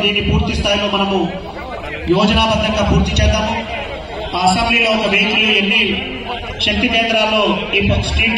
దీన్ని పూర్తి స్థాయిలో మనము యోజనాబద్ధంగా పూర్తి చేద్దాము. అసెంబ్లీలో ఒక వెహికల్ ఎన్ని శక్తి కేంద్రాల్లో ఈ స్ట్రీట్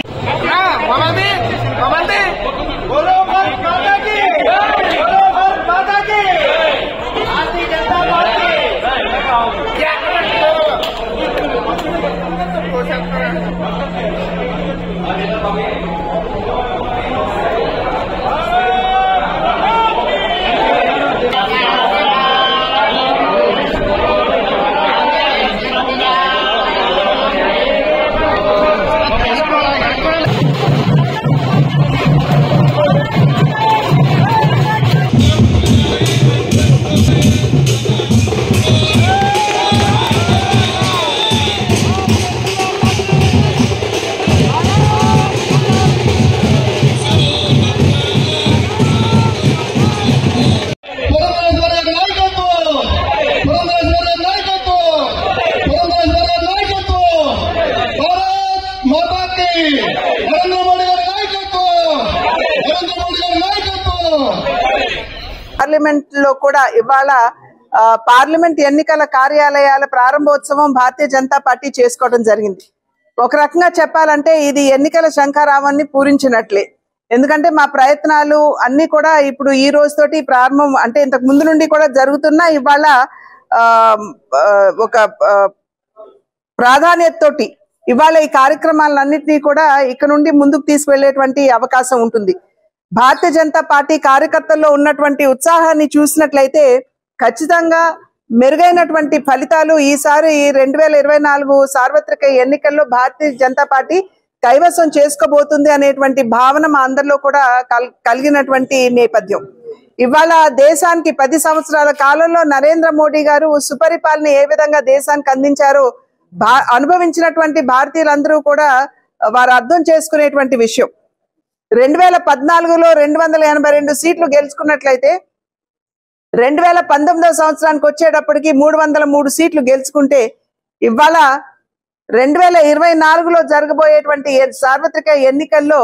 పార్లమెంట్ లో కూడా ఇవాళ పార్లమెంట్ ఎన్నికల కార్యాలయాల ప్రారంభోత్సవం భారతీయ జనతా పార్టీ చేసుకోవడం జరిగింది. ఒక రకంగా చెప్పాలంటే ఇది ఎన్నికల శంఖారావాన్ని పూరించినట్లే. ఎందుకంటే మా ప్రయత్నాలు అన్ని కూడా ఇప్పుడు ఈ రోజుతోటి ప్రారంభం, అంటే ఇంతకు ముందు నుండి కూడా జరుగుతున్నా ఇవాళ ఒక ప్రాధాన్యతతోటి ఇవాళ ఈ కార్యక్రమాలన్నింటినీ కూడా ఇక్కడ నుండి ముందుకు తీసుకువెళ్లేటువంటి అవకాశం ఉంటుంది. భారతీయ జనతా పార్టీ కార్యకర్తల్లో ఉన్నటువంటి ఉత్సాహాన్ని చూసినట్లయితే ఖచ్చితంగా మెరుగైనటువంటి ఫలితాలు ఈసారి 2024 సార్వత్రిక ఎన్నికల్లో భారతీయ జనతా పార్టీ కైవసం చేసుకోబోతుంది అనేటువంటి భావన మా అందరిలో కూడా కలిగినటువంటి నేపథ్యం. ఇవాళ దేశానికి 10 సంవత్సరాల కాలంలో నరేంద్ర మోడీ గారు సుపరిపాలన ఏ విధంగా దేశానికి అందించారో అనుభవించినటువంటి భారతీయులందరూ కూడా వారు అర్థం చేసుకునేటువంటి విషయం. 2014లో 282 సీట్లు గెలుచుకున్నట్లయితే 2019 సంవత్సరానికి వచ్చేటప్పటికి 303 సీట్లు గెలుచుకుంటే ఇవాళ 2024లో జరగబోయేటువంటి సార్వత్రిక ఎన్నికల్లో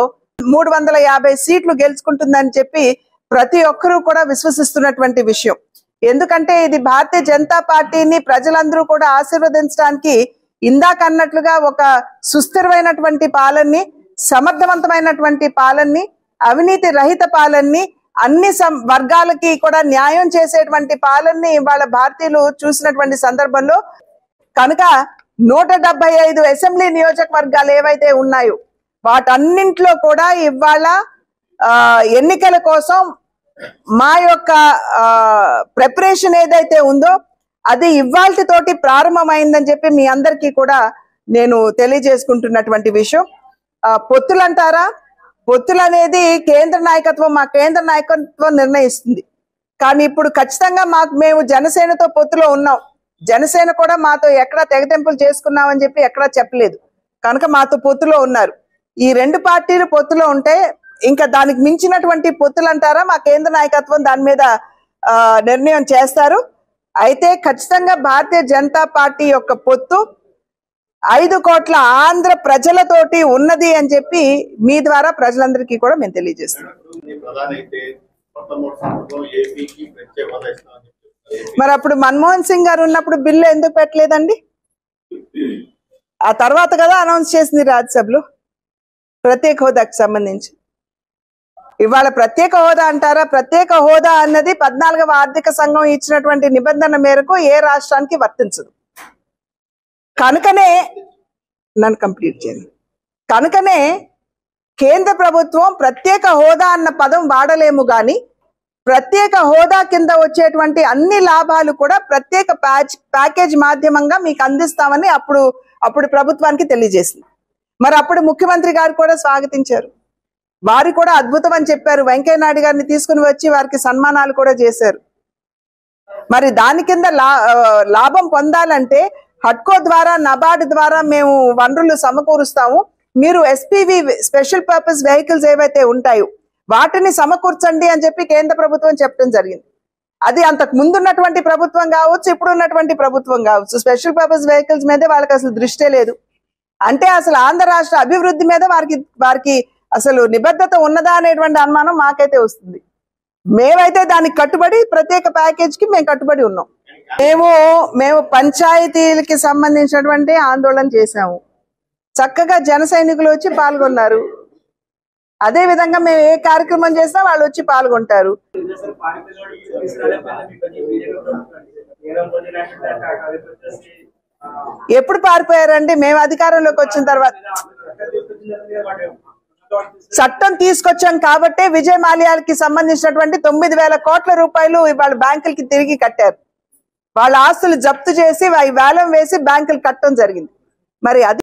350 సీట్లు గెలుచుకుంటుందని చెప్పి ప్రతి ఒక్కరూ కూడా విశ్వసిస్తున్నటువంటి విషయం. ఎందుకంటే ఇది భారతీయ జనతా పార్టీని ప్రజలందరూ కూడా ఆశీర్వదించడానికి ఇందాక అన్నట్లుగా ఒక సుస్థిరమైనటువంటి పాలనని, సమర్థవంతమైనటువంటి పాలనని, అవినీతి రహిత పాలనని, అన్ని వర్గాలకి కూడా న్యాయం చేసేటువంటి పాలనని ఇవాళ భారతీయులు చూసినటువంటి సందర్భంలో కనుక 175 అసెంబ్లీ నియోజకవర్గాలు ఏవైతే ఉన్నాయో వాటన్నింటిలో కూడా ఇవాళ ఎన్నికల కోసం మా యొక్క ప్రిపరేషన్ ఏదైతే ఉందో అది ఇవాల్టితోటి ప్రారంభమైందని చెప్పి మీ అందరికీ కూడా నేను తెలియజేసుకుంటున్నటువంటి విషయం. పొత్తులు అంటారా, పొత్తులు అనేది కేంద్ర నాయకత్వం, మా కేంద్ర నాయకత్వం నిర్ణయిస్తుంది. కానీ ఇప్పుడు ఖచ్చితంగా మేము జనసేనతో పొత్తులో ఉన్నాం. జనసేన కూడా మాతో ఎక్కడా తెగతెంపులు చేసుకున్నామని చెప్పి ఎక్కడా చెప్పలేదు కనుక మాతో పొత్తులో ఉన్నారు. ఈ రెండు పార్టీలు పొత్తులో ఉంటే ఇంకా దానికి మించినటువంటి పొత్తులు అంటారా, మా కేంద్ర నాయకత్వం దాని మీద నిర్ణయం చేస్తారు. అయితే ఖచ్చితంగా భారతీయ జనతా పార్టీ యొక్క పొత్తు 5 కోట్ల ఆంధ్ర ప్రజలతోటి ఉన్నది అని చెప్పి మీ ద్వారా ప్రజలందరికీ కూడా మేము తెలియజేస్తున్నాం. మరి అప్పుడు మన్మోహన్ సింగ్ గారు ఉన్నప్పుడు బిల్లు ఎందుకు పెట్టలేదండి? ఆ తర్వాత కదా అనౌన్స్ చేసింది రాజ్యసభలో ప్రత్యేక హోదాకి సంబంధించి. ఇవాళ ప్రత్యేక హోదా అంటారా? ప్రత్యేక హోదా అన్నది 14వ ఆర్థిక సంఘం ఇచ్చినటువంటి నిబంధన మేరకు ఏ రాష్ట్రానికి వర్తించదు. కనుకనే నన్ను కంప్లీట్ చేయండి. కనుకనే కేంద్ర ప్రభుత్వం ప్రత్యేక హోదా అన్న పదం వాడలేము కానీ ప్రత్యేక హోదా కింద వచ్చేటువంటి అన్ని లాభాలు కూడా ప్రత్యేక ప్యాకేజ్ మాధ్యమంగా మీకు అందిస్తామని అప్పుడు ప్రభుత్వానికి తెలియజేసింది. మరి అప్పుడు ముఖ్యమంత్రి గారు కూడా స్వాగతించారు. వారు కూడా అద్భుతం అని చెప్పారు. వెంకయ్య నాయుడు గారిని తీసుకుని వచ్చి వారికి సన్మానాలు కూడా చేశారు. మరి దాని కింద లాభం పొందాలంటే హట్కో ద్వారా, నబార్డ్ ద్వారా మేము వనరులు సమకూరుస్తాము, మీరు ఎస్పీవి స్పెషల్ పర్పస్ వెహికల్స్ ఏవైతే ఉంటాయో వాటిని సమకూర్చండి అని చెప్పి కేంద్ర ప్రభుత్వం చెప్పడం జరిగింది. అది అంతకు ముందున్నటువంటి ప్రభుత్వం కావచ్చు, ఇప్పుడు ఉన్నటువంటి ప్రభుత్వం కావచ్చు, స్పెషల్ పర్పస్ వెహికల్స్ మీద వాళ్ళకి అసలు దృష్టే లేదు. అంటే అసలు ఆంధ్ర రాష్ట్ర అభివృద్ధి మీద వారికి అసలు నిబద్ధత ఉన్నదా అనేటువంటి అనుమానం మాకైతే వస్తుంది. మేమైతే దానికి కట్టుబడి ప్రత్యేక ప్యాకేజ్ కి మేము కట్టుబడి ఉన్నాం. మేము పంచాయతీలకి సంబంధించినటువంటి ఆందోళన చేశాము. చక్కగా జన సైనికులు వచ్చి పాల్గొన్నారు. అదే విధంగా మేము ఏ కార్యక్రమం చేసినా వాళ్ళు వచ్చి పాల్గొంటారు. ఎప్పుడు పారిపోయారండి? మేము అధికారంలోకి వచ్చిన తర్వాత చట్టం తీసుకొచ్చాం కాబట్టే విజయ్ మాల్యాకి సంబంధించినటువంటి 9,000 కోట్ల రూపాయలు ఇవాళ బ్యాంకులకి తిరిగి కట్టారు. వాళ్ళ ఆస్తులు జప్తు చేసి వేలం వేసి బ్యాంకులు కట్టడం జరిగింది. మరి అది